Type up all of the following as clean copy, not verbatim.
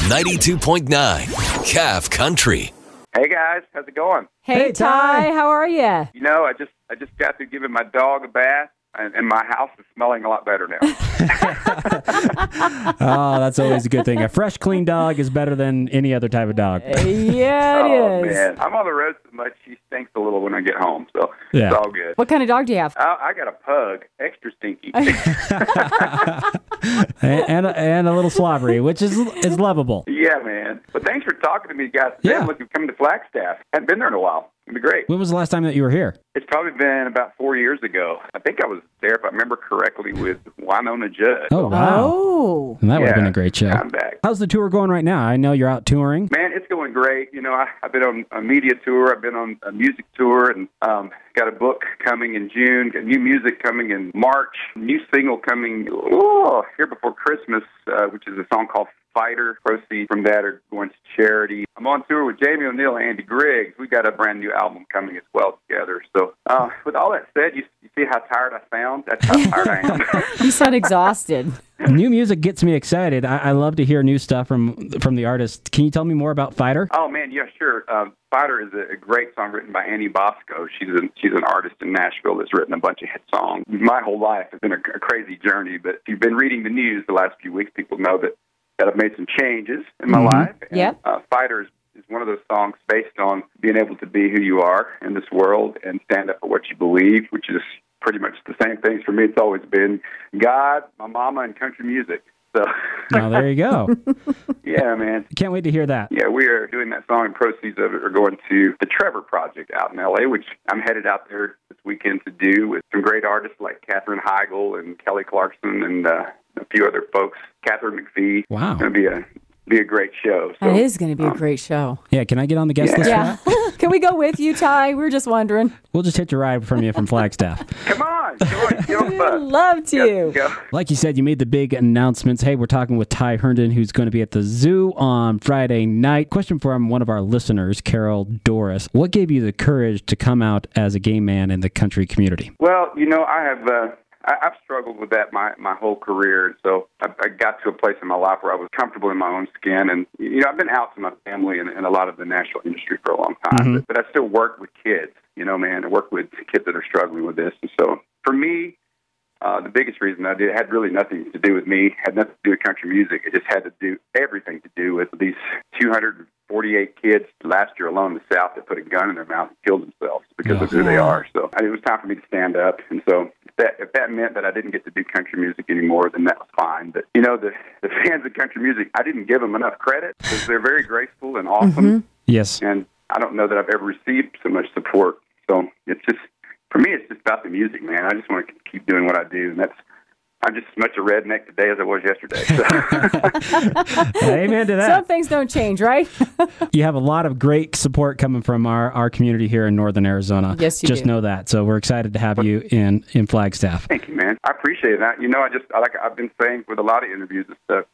92.9 Calf Country. Hey guys, how's it going? Hey, Ty, how are you? You know, I just got through giving my dog a bath, and my house is smelling a lot better now. Oh, that's always a good thing. A fresh, clean dog is better than any other type of dog. Yeah, it is. Man, I'm on the road so much, she stinks a little when I get home, so Yeah. it's all good. What kind of dog do you have? I got a pug, extra stinky. and a little slobbery, which is lovable. Yeah, man. But thanks for talking to me, guys. Yeah. I'm looking coming to Flagstaff. Haven't been there in a while. It'd be great. When was the last time that you were here? It's probably been about 4 years ago. I think I was there, if I remember correctly, with Winona Judd. Oh, wow. Oh. And that would have Yeah, been a great show. I'm back. How's the tour going right now? I know you're out touring. Man, it's going great. You know, I've been on a media tour. I've been on a music tour, and got a book coming in June, got new music coming in March, new single coming here before Christmas, which is a song called Fighter. Proceeds from that are going to charity. I'm on tour with Jamie O'Neill and Andy Griggs. We got a brand new album coming as well together. So with all that said, you see how tired I sound? That's how tired I am. You sound exhausted. New music gets me excited. I love to hear new stuff from the artist. Can you tell me more about Fighter? Oh, man, yeah, sure. Fighter is a great song written by Annie Bosco. She's an artist in Nashville that's written a bunch of hit songs. My whole life has been a crazy journey, but if you've been reading the news the last few weeks, people know that I've made some changes in my life. And, Yep. Fighter is one of those songs based on being able to be who you are in this world and stand up for what you believe, which is pretty much the same things for me. It's always been God, my mama, and country music. So, Oh, there you go. yeah, man. Can't wait to hear that. Yeah, we are doing that song, and proceeds of it are going to the Trevor Project out in L.A., which I'm headed out there this weekend to do with some great artists like Katherine Heigl and Kelly Clarkson and a few other folks. Catherine McPhee. Wow. It's going to be a great show. So, That is going to be a great show. Yeah, can I get on the guest list Yeah. for that? Can we go with you, Ty? We were just wondering. We'll just hitch a ride from you from Flagstaff. Come on, get on the bus. Love to. Go. Like you said, you made the big announcements. Hey, we're talking with Ty Herndon, who's going to be at the zoo on Friday night. Question from one of our listeners, Carol Doris. What gave you the courage to come out as a gay man in the country community? Well, you know, I've struggled with that my whole career, and so I got to a place in my life where I was comfortable in my own skin. And you know, I've been out to my family and a lot of the national industry for a long time, but I still work with kids. You know, man, I work with kids that are struggling with this, and so for me, the biggest reason I did it had really nothing to do with me, had nothing to do with country music. It just had to do everything to do with these 248 kids last year alone in the South that put a gun in their mouth and killed themselves because of who they are. So it was time for me to stand up, and so if that meant that I didn't get to do country music anymore, then that was fine. But, you know, the fans of country music, I didn't give them enough credit because they're very graceful and awesome. Yes. And I don't know that I've ever received so much support. So it's just, for me, it's just about the music, man. I just want to keep doing what I do, and I'm just as much a redneck today as I was yesterday. So. Amen to that. Some things don't change, right? You have a lot of great support coming from our community here in northern Arizona. Yes, you Just do. know that. So we're excited to have you in Flagstaff. Thank you, man. I appreciate that. You know, like I've been saying with a lot of interviews and stuff,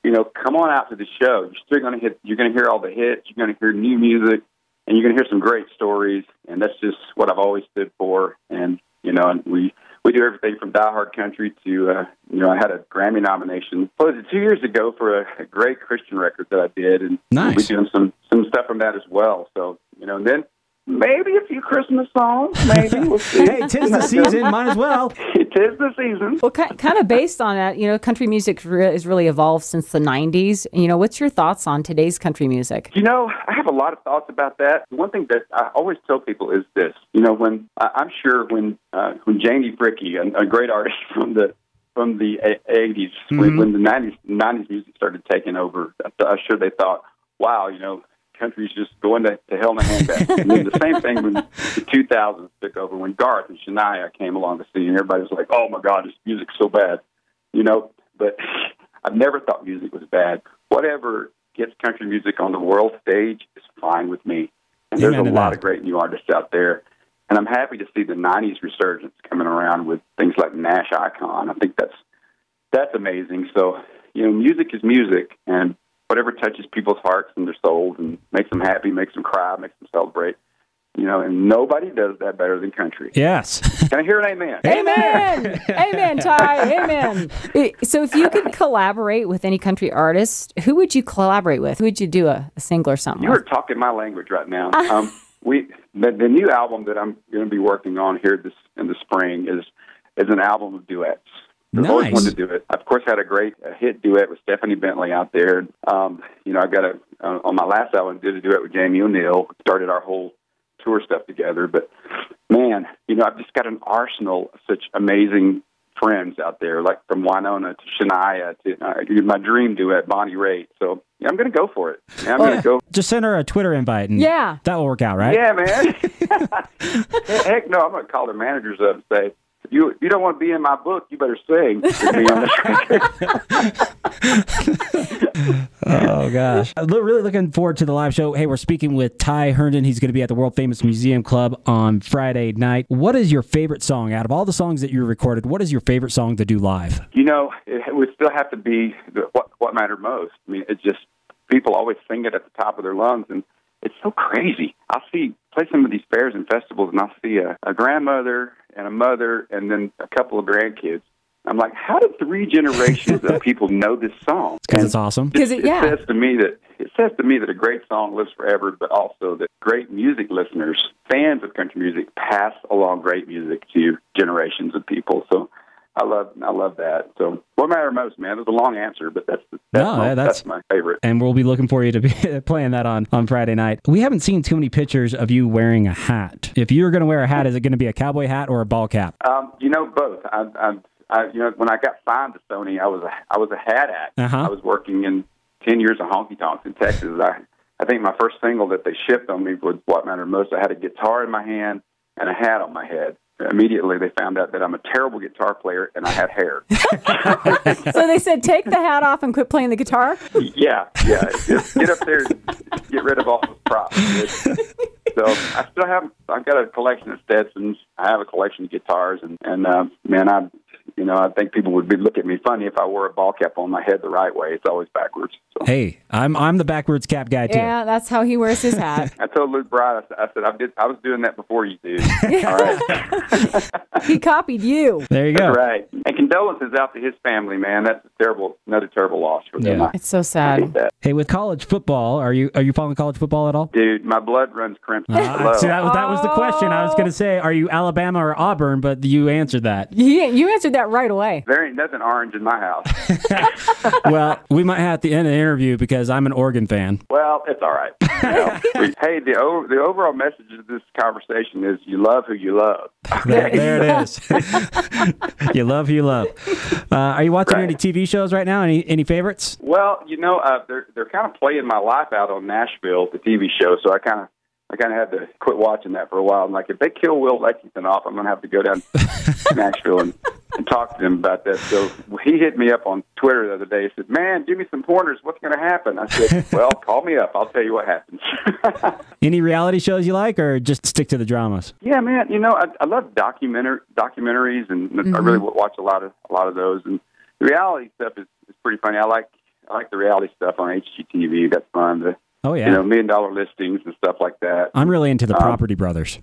you know, come on out to the show. You're still going to hear all the hits. You're going to hear new music, and you're going to hear some great stories. And that's just what I've always stood for. And, you know, and we do everything from Die Hard Country to, you know, I had a Grammy nomination, what was it, 2 years ago for a great Christian record that I did. And Nice. we're doing some stuff from that as well. So, you know, and then maybe a few Christmas songs, maybe. We'll see. Hey, 'tis the season. Might as well. It is the season. Well, kind of based on that, you know, country music has really evolved since the 90s. You know, what's your thoughts on today's country music? You know, I have a lot of thoughts about that. One thing that I always tell people is this. You know, I'm sure when Janie Vicki, a great artist from the 80s, when the 90s music started taking over, I'm sure they thought, wow, you know, country's just going to hell in a handbasket. And then the same thing when the 2000s took over, when Garth and Shania came along the scene, everybody was like, oh my God, this music's so bad. You know, but I've never thought music was bad. Whatever gets country music on the world stage is fine with me. And there's a lot of great new artists out there. And I'm happy to see the 90s resurgence coming around with things like Nash Icon. I think that's amazing. So, you know, music is music, and whatever touches people's hearts and their souls and makes them happy, makes them cry, makes them celebrate, and nobody does that better than country. Yes. Can I hear an amen? Amen. Amen, Ty. Amen. So if you could collaborate with any country artist, who would you collaborate with? Who would you do a single or something You with? are talking my language right now. The new album that I'm going to be working on here in the spring is an album of duets. I've always wanted to do it. Of course, had a great hit duet with Stephanie Bentley out there. I got on my last album, did a duet with Jamie O'Neill. Started our whole tour stuff together. But man, I've just got an arsenal of such amazing friends out there, like from Winona to Shania to my dream duet, Bonnie Raitt. So I'm going to go for it. Yeah, I'm going to go. Just send her a Twitter invite, and that will work out, right? Yeah, man. Heck no, I'm going to call their managers up and say, if you don't want to be in my book, you better sing to be on this record. Oh, gosh. I'm really looking forward to the live show. Hey, we're speaking with Ty Herndon. He's going to be at the World Famous Museum Club on Friday night. What is your favorite song? Out of all the songs that you recorded, what is your favorite song to do live? It would still have to be what mattered most. I mean, it's just people always sing it at the top of their lungs, and it's so crazy. I'll play some of these fairs and festivals, and I'll see a grandmother and a mother and then a couple of grandkids. I'm like, how did 3 generations of people know this song? Because it's awesome. It says to me that a great song lives forever, but also that great music listeners, fans of country music, pass along great music to generations of people. So I love that. So what mattered most, man? It was a long answer, but that's my favorite. And we'll be looking for you to be playing that on Friday night. We haven't seen too many pictures of you wearing a hat. If you were going to wear a hat, is it going to be a cowboy hat or a ball cap? Both. When I got signed to Sony, I was a hat act. Uh-huh. I was working in 10 years of honky tonks in Texas. I think my first single that they shipped on me was What Mattered Most. I had a guitar in my hand and a hat on my head. Immediately, they found out that I'm a terrible guitar player and I had hair. So they said, take the hat off and quit playing the guitar? Yeah. Just get up there and get rid of all the props. So I've got a collection of Stetsons. I have a collection of guitars, and I think people would look at me funny if I wore a ball cap on my head the right way. It's always backwards. So. Hey, I'm the backwards cap guy too. Yeah, that's how he wears his hat. I told Luke Bright, I said I was doing that before you did. All right. He copied you. There you go. That's right. And condolences out to his family, man. That's another terrible loss for them. It's so sad. I hate that. Hey, with college football, are you following college football at all? Dude, my blood runs crimson. See, that was the question. I was going to say, are you Alabama or Auburn? But you answered that. You answered that right away. There ain't nothing orange in my house. Well, we might have to end the interview because I'm an Oregon fan. Well, it's all right. Hey, the overall message of this conversation is you love who you love. There it is. You love who you love. Are you watching any TV shows right now? Any favorites? Well, they're kind of playing my life out on Nashville, the TV show, so I kind of had to quit watching that for a while. I'm like, if they kill Will Lexington off, I'm going to have to go down to Nashville and talk to him about that. So he hit me up on Twitter the other day. He said, man, give me some pointers. What's going to happen? I said, well, call me up. I'll tell you what happens. Any reality shows you like, or just stick to the dramas? Yeah, man. I love documentaries, and I really watch a lot of those. And the reality stuff is pretty funny. I like the reality stuff on HGTV. That's fun. Oh, yeah. $1 million listings and stuff like that. I'm really into the Property Brothers.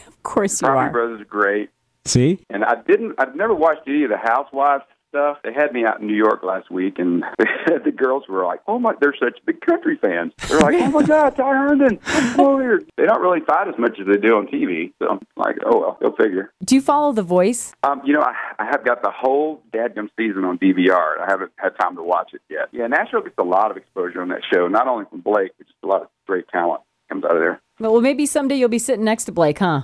Of course you Property are. Brothers are great. See? And I've never watched any of the Housewives stuff. They had me out in New York last week, and the girls were like, oh my, they're such big country fans. They're like, oh my God, Ty Herndon, come over here. They don't really fight as much as they do on TV. So I'm like, oh well, go figure. Do you follow The Voice? I have got the whole dadgum season on DVR. I haven't had time to watch it yet. Yeah, Nashville gets a lot of exposure on that show, not only from Blake, but just a lot of great talent comes out of there. Well, maybe someday you'll be sitting next to Blake, huh?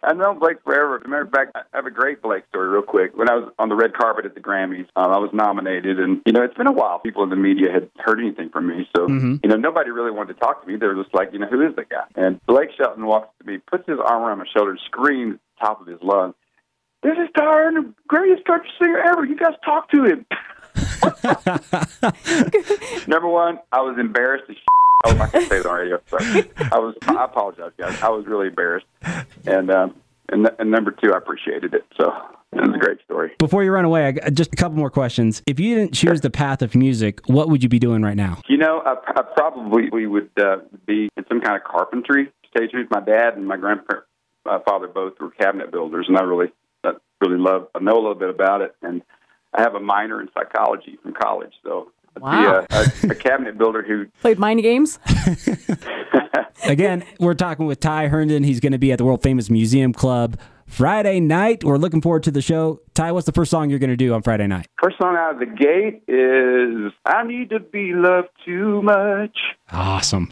I've known Blake forever. As a matter of fact, I have a great Blake story real quick. When I was on the red carpet at the Grammys, I was nominated, and, it's been a while. People in the media had heard anything from me, so, nobody really wanted to talk to me. They were just like, who is that guy? And Blake Shelton walks to me, puts his arm around my shoulder, and screams at the top of his lungs, this is Ty Herndon, the greatest country singer ever. You guys talk to him. Number one, I was embarrassed as shit. Oh, I can't say that on radio. Sorry. I apologize, guys. I was really embarrassed. And number two, I appreciated it. So it was a great story. Before you run away, just a couple more questions. If you didn't choose the path of music, what would you be doing right now? I probably would be in some kind of carpentry tell you the truth, my dad and my grandfather both were cabinet builders, and I know a little bit about it. And I have a minor in psychology from college, so wow. I'd be a cabinet builder who played mind games. Again, we're talking with Ty Herndon. He's going to be at the world famous Museum Club Friday night. We're looking forward to the show. Ty, what's the first song you're going to do on Friday night? First song out of the gate is "I Need to Be Loved Too Much." Awesome.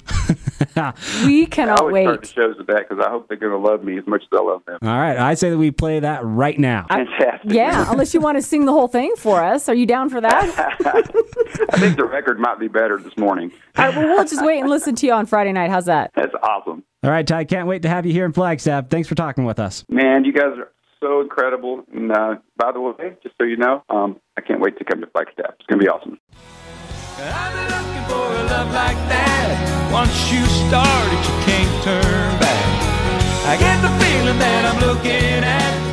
We cannot I always wait. start the shows with that because I hope they're going to love me as much as I love them. All right. I say that we play that right now. Fantastic. Yeah, unless you want to sing the whole thing for us. Are you down for that? I think the record might be better this morning. All right, well, we'll just wait and listen to you on Friday night. How's that? That's awesome. All right, Ty, can't wait to have you here in Flagstaff. Thanks for talking with us. Man, you guys are so incredible. And by the way, just so you know, I can't wait to come to Flagstaff. It's going to be awesome. I've been looking for a love like that. Once you start it, you can't turn back. I get the feeling that I'm looking at